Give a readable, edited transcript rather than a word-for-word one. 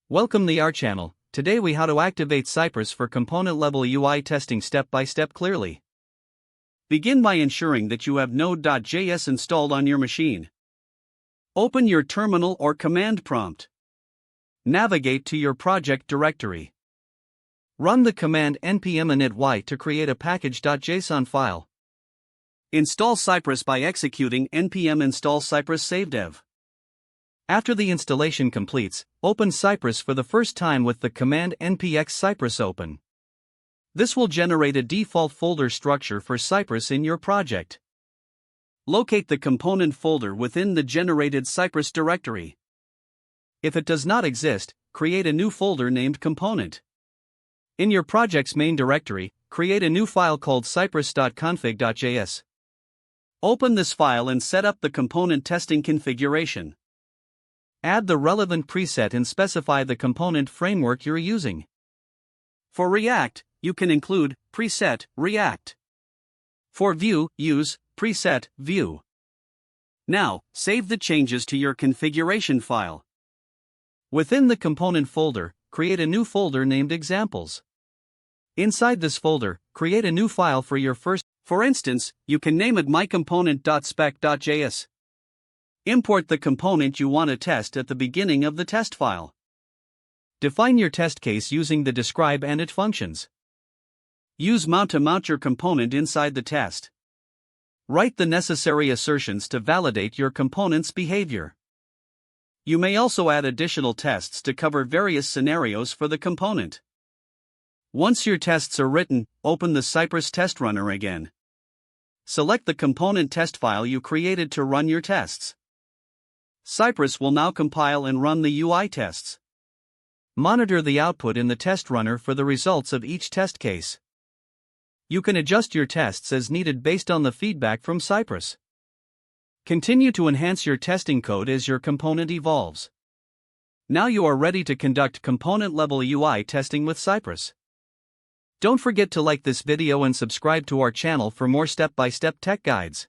Welcome to our channel. Today we how to activate Cypress for component level UI testing step by step clearly. Begin by ensuring that you have Node.js installed on your machine. Open your terminal or command prompt. Navigate to your project directory. Run the command npm init to create a package.json file. Install Cypress by executing npm install cypress savedev. After the installation completes, open Cypress for the first time with the command npx cypress open. This will generate a default folder structure for Cypress in your project. Locate the component folder within the generated Cypress directory. If it does not exist, create a new folder named component. In your project's main directory, create a new file called cypress.config.js. Open this file and set up the component testing configuration. Add the relevant preset and specify the component framework you're using. For React, you can include preset React. For Vue, use preset Vue. Now, save the changes to your configuration file. Within the component folder, create a new folder named examples. Inside this folder, create a new file for your first. For instance, you can name it mycomponent.spec.js. Import the component you want to test at the beginning of the test file. Define your test case using the describe and it functions. Use mount to mount your component inside the test. Write the necessary assertions to validate your component's behavior. You may also add additional tests to cover various scenarios for the component. Once your tests are written, open the Cypress test runner again. Select the component test file you created to run your tests. Cypress will now compile and run the UI tests. Monitor the output in the test runner for the results of each test case. You can adjust your tests as needed based on the feedback from Cypress. Continue to enhance your testing code as your component evolves. Now you are ready to conduct component-level UI testing with Cypress. Don't forget to like this video and subscribe to our channel for more step-by-step tech guides.